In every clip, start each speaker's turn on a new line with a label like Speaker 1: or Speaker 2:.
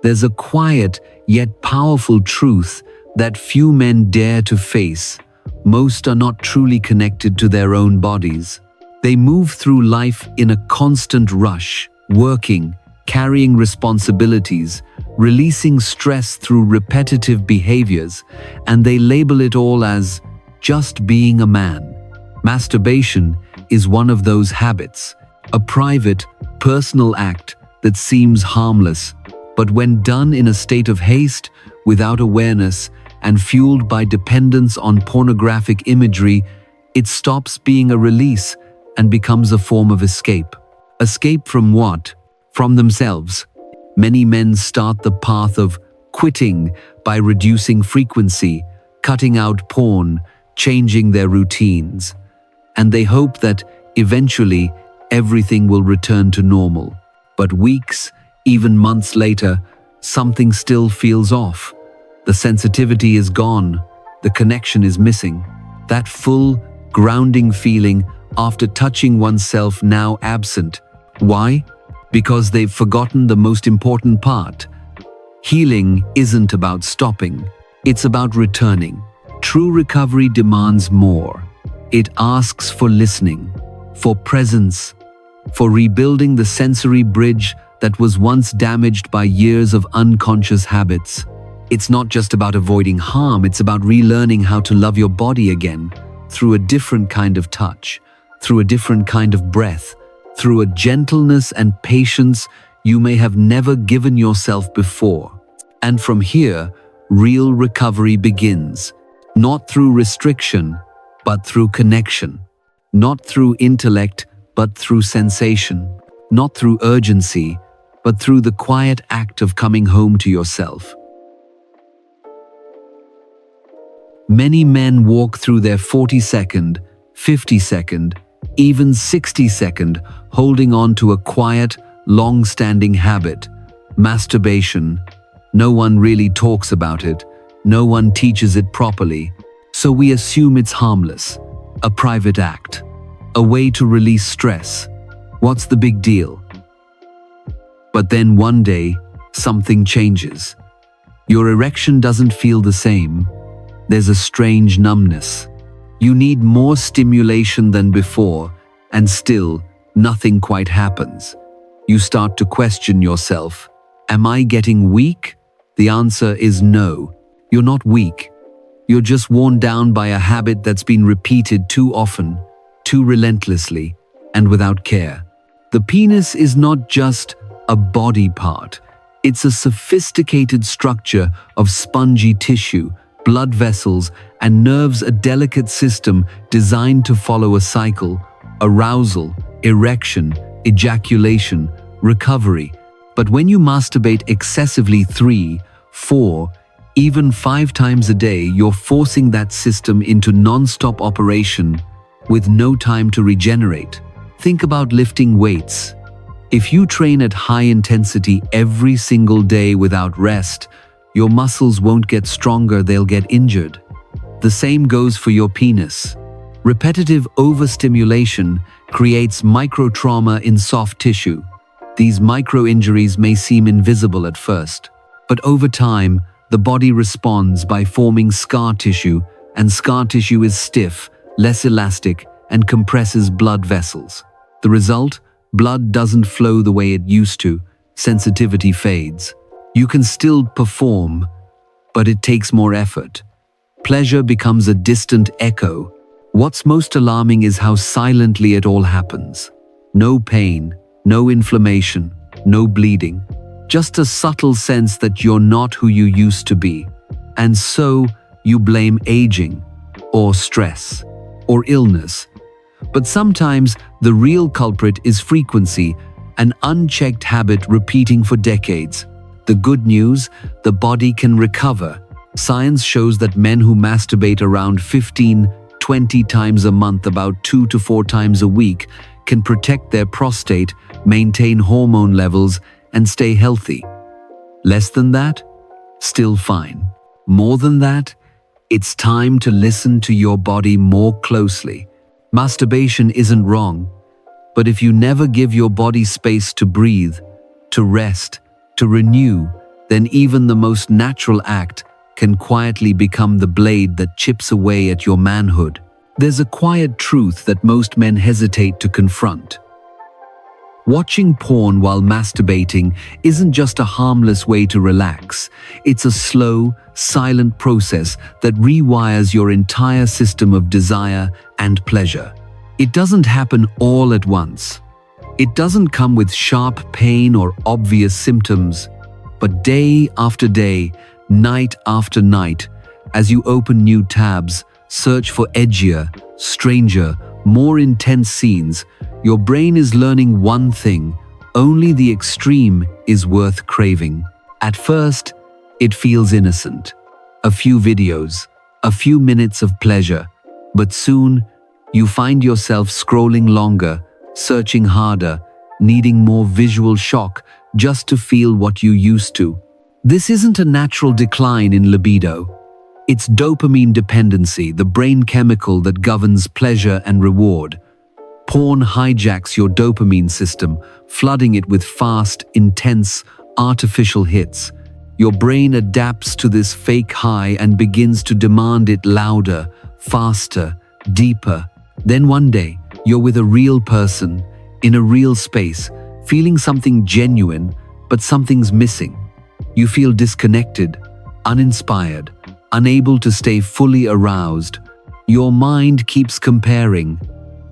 Speaker 1: There's a quiet yet powerful truth that few men dare to face. Most are not truly connected to their own bodies. They move through life in a constant rush, working, carrying responsibilities, releasing stress through repetitive behaviors, and they label it all as just being a man. Masturbation is one of those habits, a private, personal act that seems harmless, but when done in a state of haste, without awareness, and fueled by dependence on pornographic imagery, it stops being a release and becomes a form of escape. Escape from what? From themselves. Many men start the path of quitting by reducing frequency, cutting out porn, changing their routines, and they hope that eventually everything will return to normal. But weeks, even months later, something still feels off. The sensitivity is gone, the connection is missing. That full, grounding feeling after touching oneself now absent. Why? Because they've forgotten the most important part. Healing isn't about stopping, it's about returning. True recovery demands more. It asks for listening, for presence, for rebuilding the sensory bridge that was once damaged by years of unconscious habits. It's not just about avoiding harm, it's about relearning how to love your body again, through a different kind of touch, through a different kind of breath, through a gentleness and patience you may have never given yourself before. And from here, real recovery begins. Not through restriction, but through connection. Not through intellect, but through sensation. Not through urgency, but through the quiet act of coming home to yourself. Many men walk through their 40-second, 50-second, even 60-second, holding on to a quiet, long-standing habit, masturbation. No one really talks about it, no one teaches it properly, so we assume it's harmless, a private act, a way to release stress. What's the big deal? But then one day, something changes. Your erection doesn't feel the same. There's a strange numbness. You need more stimulation than before, and still, nothing quite happens. You start to question yourself. Am I getting weak? The answer is no. You're not weak. You're just worn down by a habit that's been repeated too often, too relentlessly, and without care. The penis is not just a body part. It's a sophisticated structure of spongy tissue, blood vessels, and nerves, a delicate system designed to follow a cycle: arousal, erection, ejaculation, recovery. But when you masturbate excessively 3, 4, even 5 times a day, you're forcing that system into non-stop operation with no time to regenerate. Think about lifting weights. If you train at high intensity every single day without rest, your muscles won't get stronger, they'll get injured. The same goes for your penis. Repetitive overstimulation creates microtrauma in soft tissue. These micro-injuries may seem invisible at first, but over time, the body responds by forming scar tissue, and scar tissue is stiff, less elastic, and compresses blood vessels. The result? Blood doesn't flow the way it used to, sensitivity fades. You can still perform, but it takes more effort. Pleasure becomes a distant echo. What's most alarming is how silently it all happens. No pain, no inflammation, no bleeding. Just a subtle sense that you're not who you used to be. And so, you blame aging, or stress, or illness. But sometimes, the real culprit is frequency, an unchecked habit repeating for decades. The good news, the body can recover. Science shows that men who masturbate around 15-20 times a month, about 2 to 4 times a week, can protect their prostate, maintain hormone levels, and stay healthy. Less than that? Still fine. More than that? It's time to listen to your body more closely. Masturbation isn't wrong, but if you never give your body space to breathe, to rest, to renew, then even the most natural act can quietly become the blade that chips away at your manhood. There's a quiet truth that most men hesitate to confront. Watching porn while masturbating isn't just a harmless way to relax. It's a slow, silent process that rewires your entire system of desire and pleasure. It doesn't happen all at once. It doesn't come with sharp pain or obvious symptoms, but day after day, night after night, as you open new tabs, search for edgier, stranger, more intense scenes, your brain is learning one thing: only the extreme is worth craving. At first, it feels innocent. A few videos, a few minutes of pleasure, but soon you find yourself scrolling longer, searching harder, needing more visual shock just to feel what you used to. This isn't a natural decline in libido. It's dopamine dependency, the brain chemical that governs pleasure and reward. Porn hijacks your dopamine system, flooding it with fast, intense, artificial hits. Your brain adapts to this fake high and begins to demand it louder, faster, deeper. Then one day, you're with a real person, in a real space, feeling something genuine, but something's missing. You feel disconnected, uninspired, unable to stay fully aroused. Your mind keeps comparing.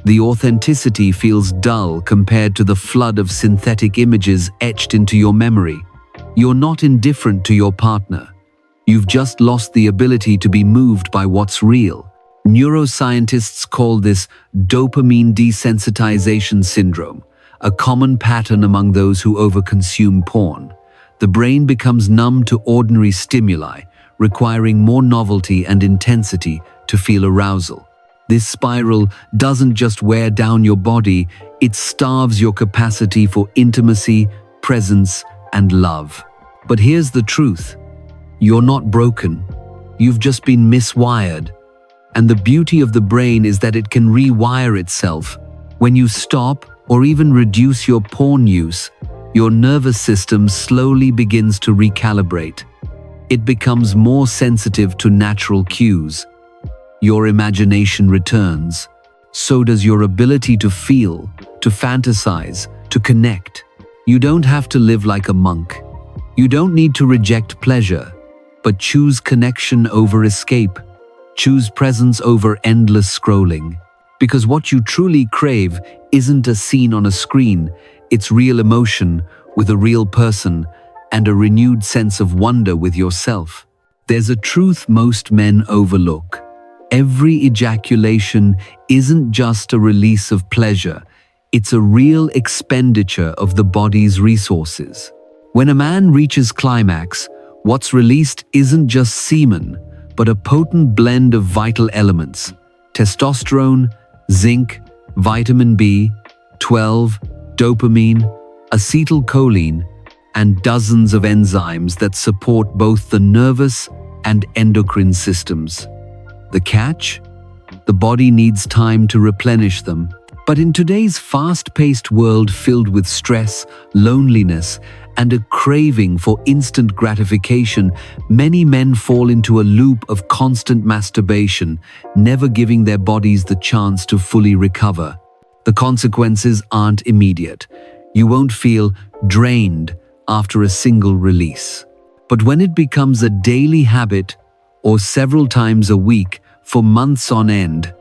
Speaker 1: The authenticity feels dull compared to the flood of synthetic images etched into your memory. You're not indifferent to your partner. You've just lost the ability to be moved by what's real. Neuroscientists call this dopamine desensitization syndrome, a common pattern among those who overconsume porn. The brain becomes numb to ordinary stimuli, requiring more novelty and intensity to feel arousal. This spiral doesn't just wear down your body, it starves your capacity for intimacy, presence, and love. But here's the truth: you're not broken. You've just been miswired. And the beauty of the brain is that it can rewire itself. When you stop or even reduce your porn use, your nervous system slowly begins to recalibrate. It becomes more sensitive to natural cues. Your imagination returns. So does your ability to feel, to fantasize, to connect. You don't have to live like a monk. You don't need to reject pleasure, but choose connection over escape. Choose presence over endless scrolling. Because what you truly crave isn't a scene on a screen, it's real emotion with a real person and a renewed sense of wonder with yourself. There's a truth most men overlook. Every ejaculation isn't just a release of pleasure, it's a real expenditure of the body's resources. When a man reaches climax, what's released isn't just semen, but a potent blend of vital elements: testosterone, zinc, vitamin B12, dopamine, acetylcholine, and dozens of enzymes that support both the nervous and endocrine systems. The catch? The body needs time to replenish them. But in today's fast-paced world filled with stress, loneliness, and a craving for instant gratification, many men fall into a loop of constant masturbation, never giving their bodies the chance to fully recover. The consequences aren't immediate. You won't feel drained after a single release. But when it becomes a daily habit, or several times a week for months on end,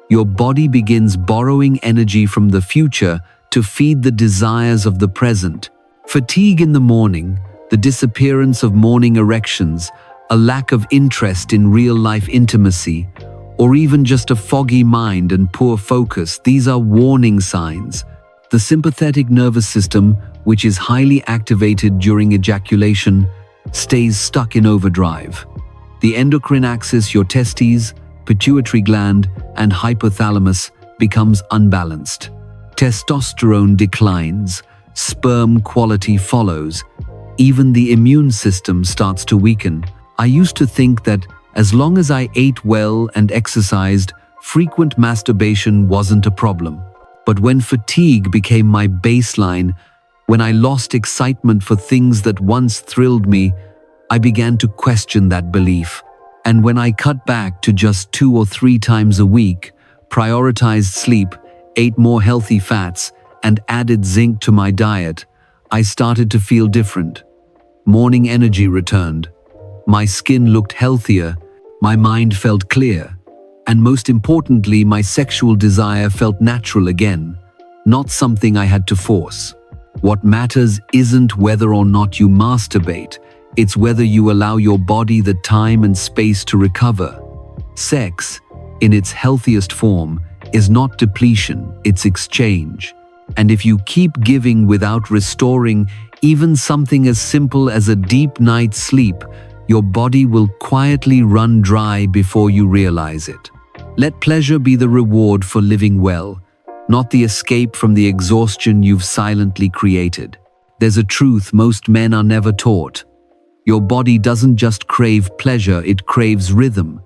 Speaker 1: your body begins borrowing energy from the future to feed the desires of the present. Fatigue in the morning, the disappearance of morning erections, a lack of interest in real-life intimacy, or even just a foggy mind and poor focus, these are warning signs. The sympathetic nervous system, which is highly activated during ejaculation, stays stuck in overdrive. The endocrine axis, your testes, pituitary gland, and hypothalamus, becomes unbalanced. Testosterone declines, sperm quality follows, even the immune system starts to weaken. I used to think that as long as I ate well and exercised, frequent masturbation wasn't a problem. But when fatigue became my baseline, when I lost excitement for things that once thrilled me, I began to question that belief. And when I cut back to just 2 or 3 times a week, prioritized sleep, ate more healthy fats, and added zinc to my diet, I started to feel different. Morning energy returned. My skin looked healthier, my mind felt clear, and most importantly, my sexual desire felt natural again, not something I had to force. What matters isn't whether or not you masturbate, it's whether you allow your body the time and space to recover. Sex, in its healthiest form, is not depletion, it's exchange. And if you keep giving without restoring even something as simple as a deep night's sleep, your body will quietly run dry before you realize it. Let pleasure be the reward for living well, not the escape from the exhaustion you've silently created. There's a truth most men are never taught. Your body doesn't just crave pleasure, it craves rhythm.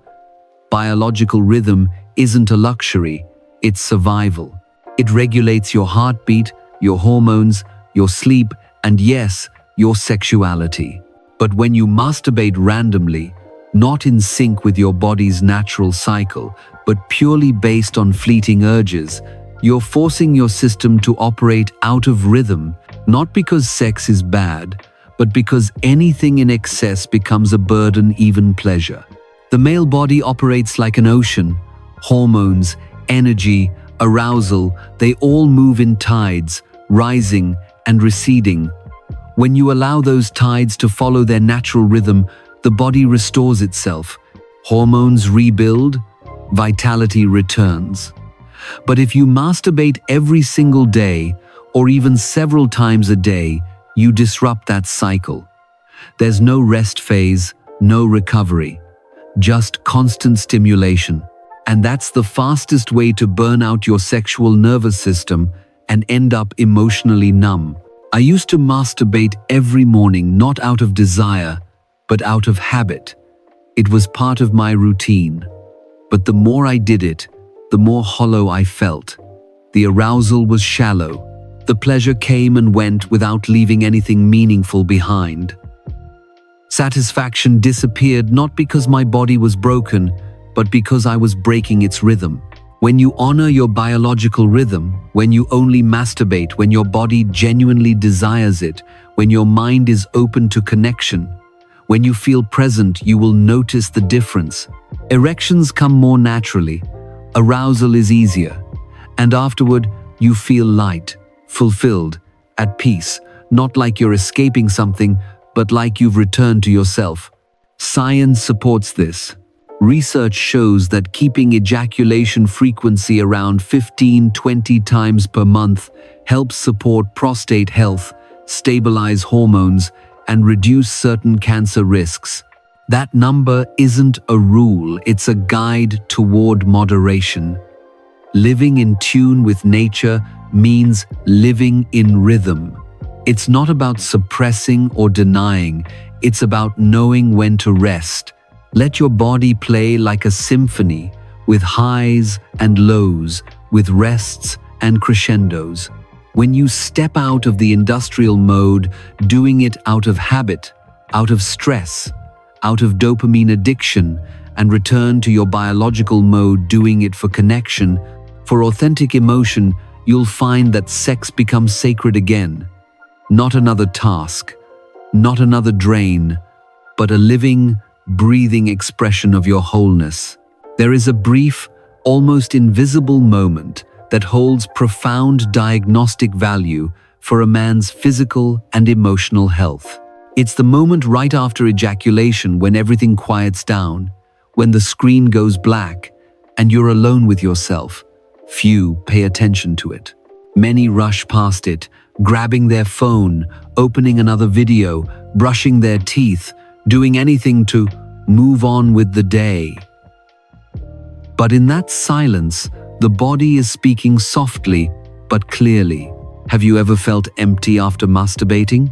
Speaker 1: Biological rhythm isn't a luxury, it's survival. It regulates your heartbeat, your hormones, your sleep, and yes, your sexuality. But when you masturbate randomly, not in sync with your body's natural cycle, but purely based on fleeting urges, you're forcing your system to operate out of rhythm, not because sex is bad, but because anything in excess becomes a burden, even pleasure. The male body operates like an ocean. Hormones, energy, arousal, they all move in tides, rising and receding. When you allow those tides to follow their natural rhythm, the body restores itself. Hormones rebuild, vitality returns. But if you masturbate every single day, or even several times a day, you disrupt that cycle. There's no rest phase, no recovery, just constant stimulation. And that's the fastest way to burn out your sexual nervous system and end up emotionally numb. I used to masturbate every morning, not out of desire, but out of habit. It was part of my routine. But the more I did it, the more hollow I felt. The arousal was shallow. The pleasure came and went without leaving anything meaningful behind. Satisfaction disappeared not because my body was broken, but because I was breaking its rhythm. When you honor your biological rhythm, when you only masturbate when your body genuinely desires it, when your mind is open to connection, when you feel present, you will notice the difference. Erections come more naturally, arousal is easier, and afterward, you feel light, fulfilled, at peace, not like you're escaping something, but like you've returned to yourself. Science supports this. Research shows that keeping ejaculation frequency around 15-20 times per month helps support prostate health, stabilize hormones, and reduce certain cancer risks. That number isn't a rule, it's a guide toward moderation. Living in tune with nature means living in rhythm. It's not about suppressing or denying, it's about knowing when to rest. Let your body play like a symphony, with highs and lows, with rests and crescendos. When you step out of the industrial mode, doing it out of habit, out of stress, out of dopamine addiction, and return to your biological mode, doing it for connection, for authentic emotion, you'll find that sex becomes sacred again. Not another task, not another drain, but a living, breathing expression of your wholeness. There is a brief, almost invisible moment that holds profound diagnostic value for a man's physical and emotional health. It's the moment right after ejaculation, when everything quiets down, when the screen goes black, and you're alone with yourself. Few pay attention to it. Many rush past it, grabbing their phone, opening another video, brushing their teeth, doing anything to move on with the day. But in that silence, the body is speaking softly but clearly. Have you ever felt empty after masturbating?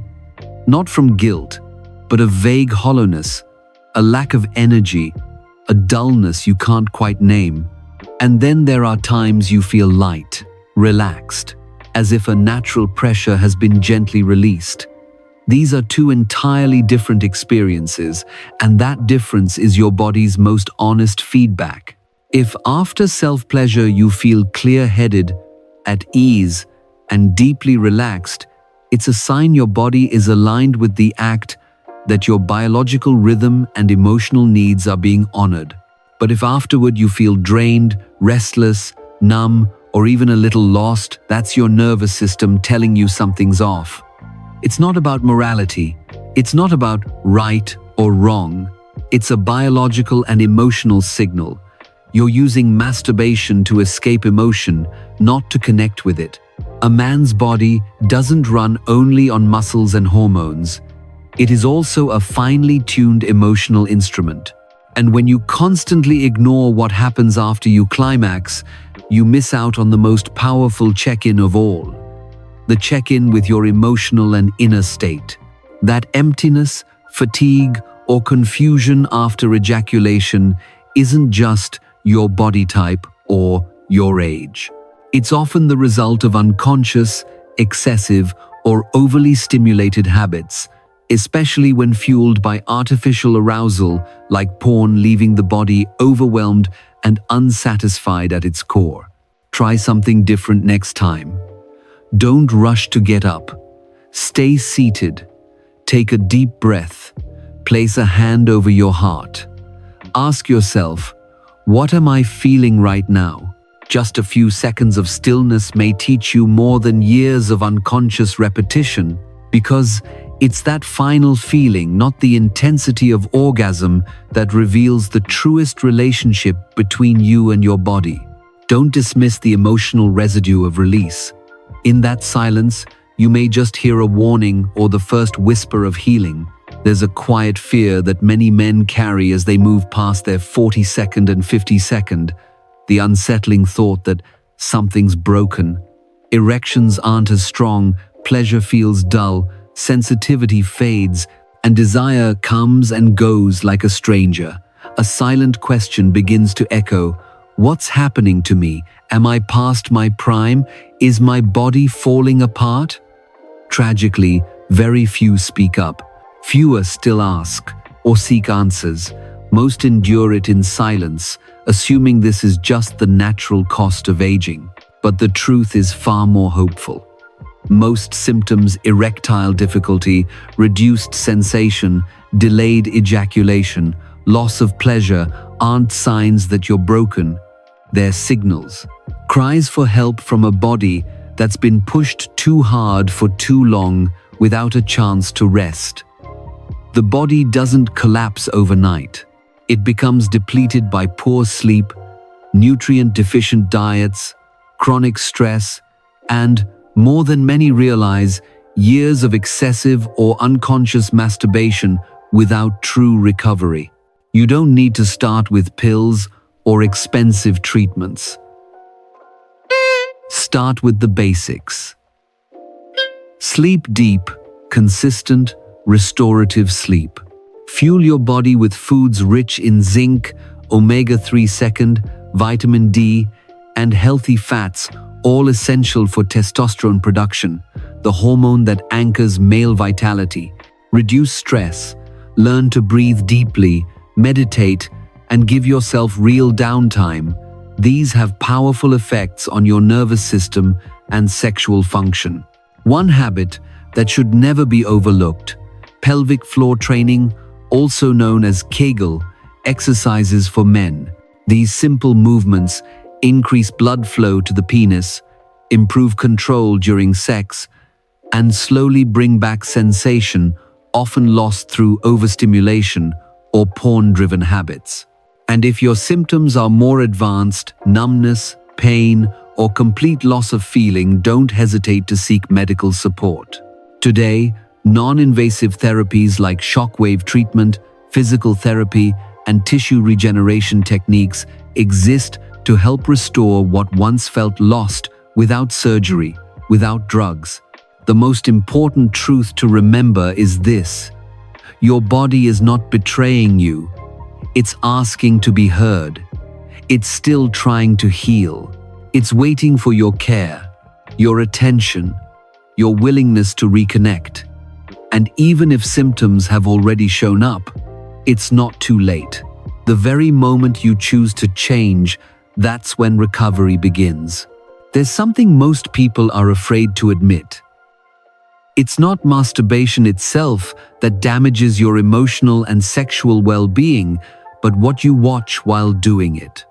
Speaker 1: Not from guilt, but a vague hollowness, a lack of energy, a dullness you can't quite name. And then there are times you feel light, relaxed, as if a natural pressure has been gently released. These are two entirely different experiences, and that difference is your body's most honest feedback. If after self-pleasure you feel clear-headed, at ease, and deeply relaxed, it's a sign your body is aligned with the act, that your biological rhythm and emotional needs are being honored. But if afterward you feel drained, restless, numb, or even a little lost, that's your nervous system telling you something's off. It's not about morality. It's not about right or wrong. It's a biological and emotional signal. You're using masturbation to escape emotion, not to connect with it. A man's body doesn't run only on muscles and hormones. It is also a finely tuned emotional instrument. And when you constantly ignore what happens after you climax, you miss out on the most powerful check-in of all. The check-in with your emotional and inner state. That emptiness, fatigue, or confusion after ejaculation isn't just your body type or your age. It's often the result of unconscious, excessive, or overly stimulated habits, especially when fueled by artificial arousal like porn, leaving the body overwhelmed and unsatisfied at its core. Try something different next time. Don't rush to get up. Stay seated. Take a deep breath. Place a hand over your heart. Ask yourself, what am I feeling right now? Just a few seconds of stillness may teach you more than years of unconscious repetition, because it's that final feeling, not the intensity of orgasm, that reveals the truest relationship between you and your body. Don't dismiss the emotional residue of release. In that silence, you may just hear a warning or the first whisper of healing. There's a quiet fear that many men carry as they move past their 42nd and 52nd, the unsettling thought that something's broken. Erections aren't as strong, pleasure feels dull, sensitivity fades, and desire comes and goes like a stranger. A silent question begins to echo. What's happening to me? Am I past my prime? Is my body falling apart? Tragically, very few speak up. Fewer still ask or seek answers. Most endure it in silence, assuming this is just the natural cost of aging. But the truth is far more hopeful. Most symptoms, erectile difficulty, reduced sensation, delayed ejaculation, loss of pleasure, aren't signs that you're broken. They're signals. Cries for help from a body that's been pushed too hard for too long without a chance to rest. The body doesn't collapse overnight. It becomes depleted by poor sleep, nutrient-deficient diets, chronic stress, and, more than many realize, years of excessive or unconscious masturbation without true recovery. You don't need to start with pills or expensive treatments. Start with the basics. Sleep deep, consistent, restorative sleep. Fuel your body with foods rich in zinc, omega-3 second, vitamin D, and healthy fats, all essential for testosterone production, the hormone that anchors male vitality. Reduce stress, learn to breathe deeply, meditate, and give yourself real downtime. These have powerful effects on your nervous system and sexual function. One habit that should never be overlooked: pelvic floor training, also known as Kegel, exercises for men. These simple movements increase blood flow to the penis, improve control during sex, and slowly bring back sensation often lost through overstimulation or porn-driven habits. And if your symptoms are more advanced, numbness, pain, or complete loss of feeling, don't hesitate to seek medical support. Today, non-invasive therapies like shockwave treatment, physical therapy, and tissue regeneration techniques exist to help restore what once felt lost without surgery, without drugs. The most important truth to remember is this: your body is not betraying you. It's asking to be heard. It's still trying to heal. It's waiting for your care, your attention, your willingness to reconnect. And even if symptoms have already shown up, it's not too late. The very moment you choose to change, that's when recovery begins. There's something most people are afraid to admit. It's not masturbation itself that damages your emotional and sexual well-being, but what you watch while doing it.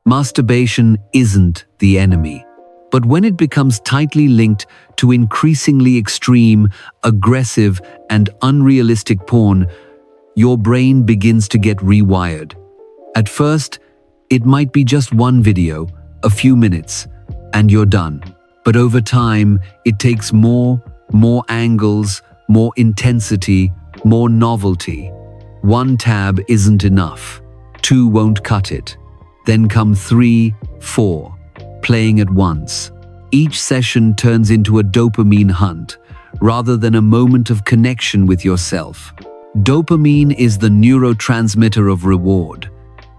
Speaker 1: Masturbation isn't the enemy, but when it becomes tightly linked to increasingly extreme, aggressive, and unrealistic porn, your brain begins to get rewired. At first, it might be just one video, a few minutes, and you're done. But over time, it takes more angles, more intensity, more novelty. One tab isn't enough. 2 won't cut it. Then come 3, 4, playing at once. Each session turns into a dopamine hunt, rather than a moment of connection with yourself. Dopamine is the neurotransmitter of reward.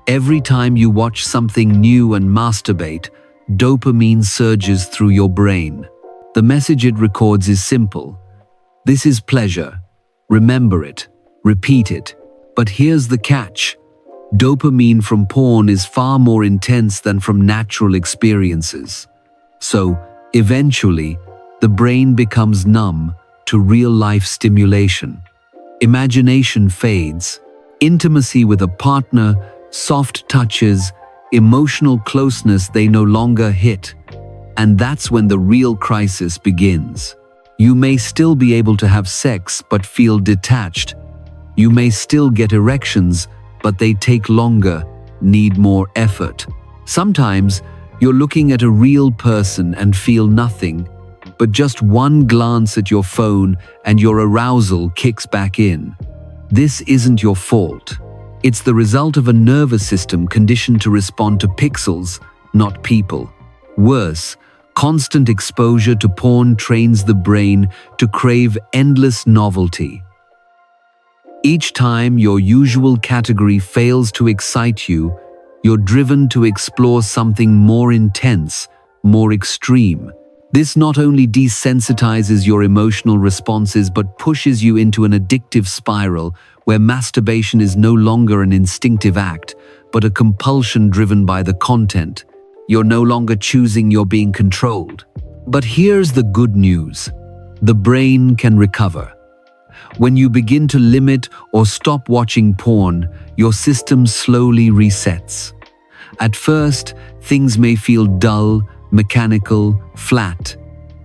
Speaker 1: Every time you watch something new and masturbate, dopamine surges through your brain. The message it records is simple. This is pleasure. Remember it. Repeat it. But here's the catch. Dopamine from porn is far more intense than from natural experiences. So, eventually, the brain becomes numb to real-life stimulation. Imagination fades. Intimacy with a partner, soft touches, emotional closeness they no longer hit. And that's when the real crisis begins. You may still be able to have sex but feel detached. You may still get erections, but they take longer, need more effort. Sometimes, you're looking at a real person and feel nothing, but just one glance at your phone and your arousal kicks back in. This isn't your fault. It's the result of a nervous system conditioned to respond to pixels, not people. Worse, constant exposure to porn trains the brain to crave endless novelty. Each time your usual category fails to excite you, you're driven to explore something more intense, more extreme. This not only desensitizes your emotional responses but pushes you into an addictive spiral where masturbation is no longer an instinctive act, but a compulsion driven by the content. You're no longer choosing, you're being controlled. But here's the good news. The brain can recover. When you begin to limit or stop watching porn, your system slowly resets. At first, things may feel dull, mechanical, flat,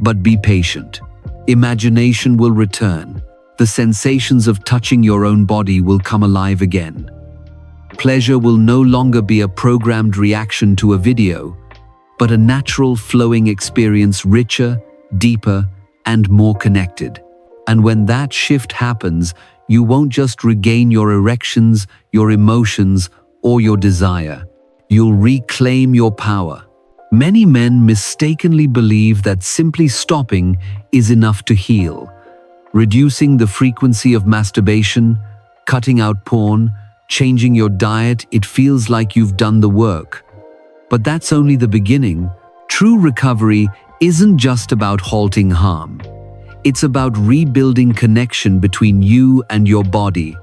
Speaker 1: but be patient. Imagination will return. The sensations of touching your own body will come alive again. Pleasure will no longer be a programmed reaction to a video, but a natural flowing experience, richer, deeper, and more connected. And when that shift happens, you won't just regain your erections, your emotions, or your desire. You'll reclaim your power. Many men mistakenly believe that simply stopping is enough to heal. Reducing the frequency of masturbation, cutting out porn, changing your diet, it feels like you've done the work. But that's only the beginning. True recovery isn't just about halting harm. It's about rebuilding connection between you and your body.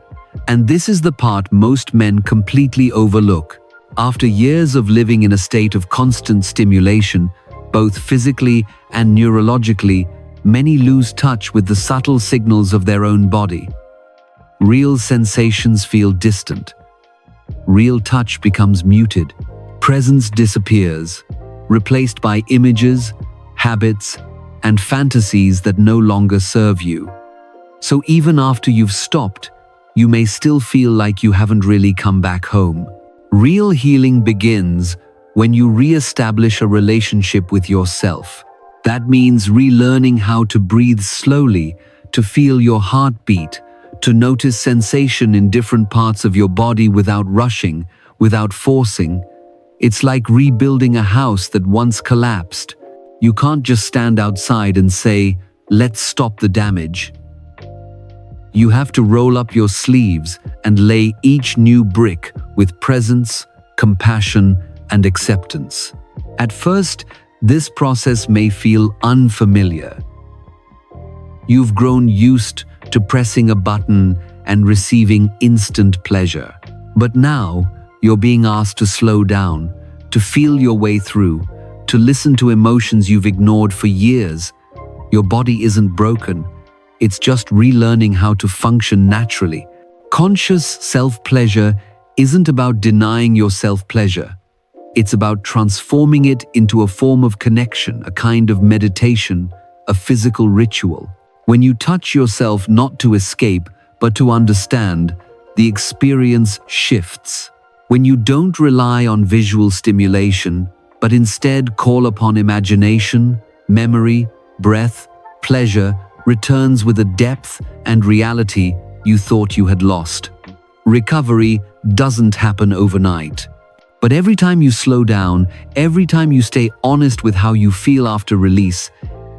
Speaker 1: And this is the part most men completely overlook. After years of living in a state of constant stimulation, both physically and neurologically, many lose touch with the subtle signals of their own body. Real sensations feel distant. Real touch becomes muted. Presence disappears, replaced by images, habits, and fantasies that no longer serve you. So even after you've stopped, you may still feel like you haven't really come back home. Real healing begins when you re-establish a relationship with yourself. That means relearning how to breathe slowly, to feel your heartbeat, to notice sensation in different parts of your body without rushing, without forcing. It's like rebuilding a house that once collapsed. You can't just stand outside and say, "Let's stop the damage." You have to roll up your sleeves and lay each new brick with presence, compassion, and acceptance. At first, this process may feel unfamiliar. You've grown used to pressing a button and receiving instant pleasure. But now, you're being asked to slow down, to feel your way through, to listen to emotions you've ignored for years. Your body isn't broken. It's just relearning how to function naturally. Conscious self-pleasure isn't about denying your self-pleasure. It's about transforming it into a form of connection, a kind of meditation, a physical ritual. When you touch yourself not to escape, but to understand, the experience shifts. When you don't rely on visual stimulation, but instead call upon imagination, memory, breath, pleasure returns with a depth and reality you thought you had lost. Recovery doesn't happen overnight. But every time you slow down, every time you stay honest with how you feel after release,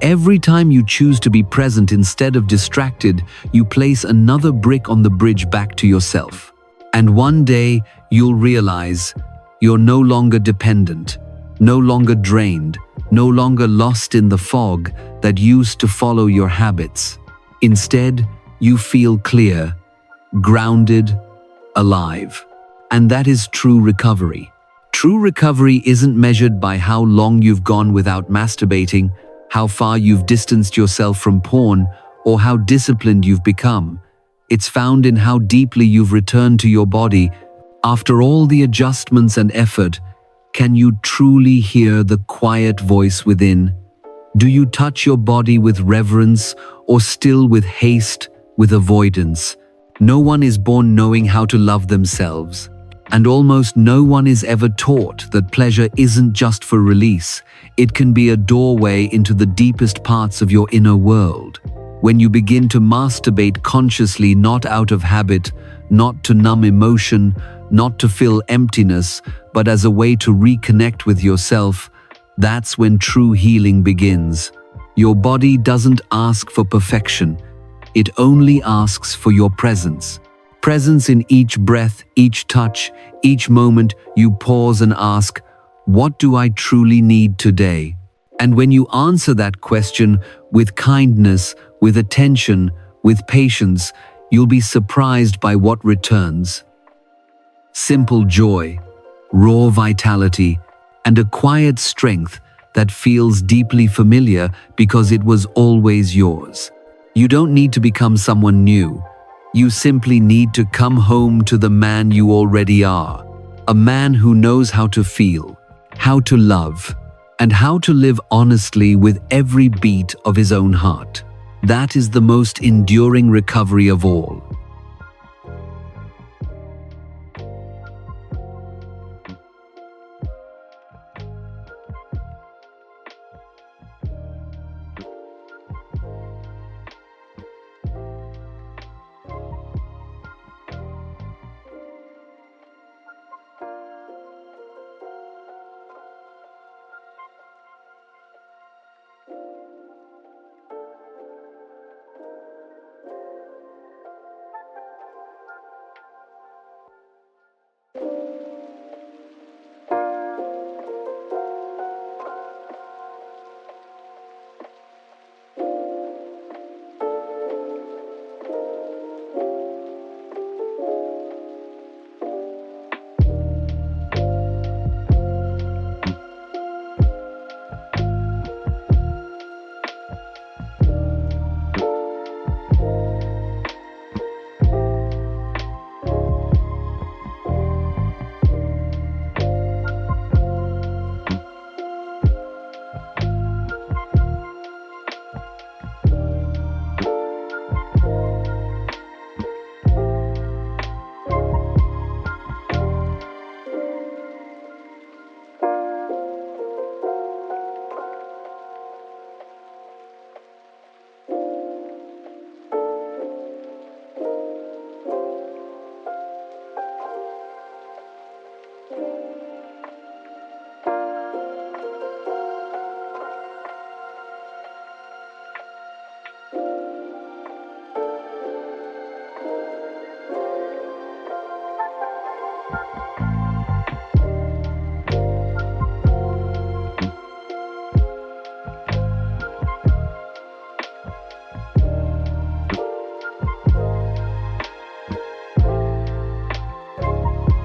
Speaker 1: every time you choose to be present instead of distracted, you place another brick on the bridge back to yourself. And one day, you'll realize you're no longer dependent, no longer drained, no longer lost in the fog that used to follow your habits. Instead, you feel clear, grounded, alive. And that is true recovery. True recovery isn't measured by how long you've gone without masturbating, how far you've distanced yourself from porn, or how disciplined you've become. It's found in how deeply you've returned to your body. After all the adjustments and effort, can you truly hear the quiet voice within? Do you touch your body with reverence or still with haste, with avoidance? No one is born knowing how to love themselves. And almost no one is ever taught that pleasure isn't just for release. It can be a doorway into the deepest parts of your inner world. When you begin to masturbate consciously, not out of habit, not to numb emotion, not to fill emptiness, but as a way to reconnect with yourself, that's when true healing begins. Your body doesn't ask for perfection. It only asks for your presence. Presence in each breath, each touch, each moment you pause and ask, what do I truly need today? And when you answer that question with kindness, with attention, with patience, you'll be surprised by what returns. Simple joy, raw vitality, and a quiet strength that feels deeply familiar because it was always yours. You don't need to become someone new. You simply need to come home to the man you already are. A man who knows how to feel, how to love, and how to live honestly with every beat of his own heart. That is the most enduring recovery of all.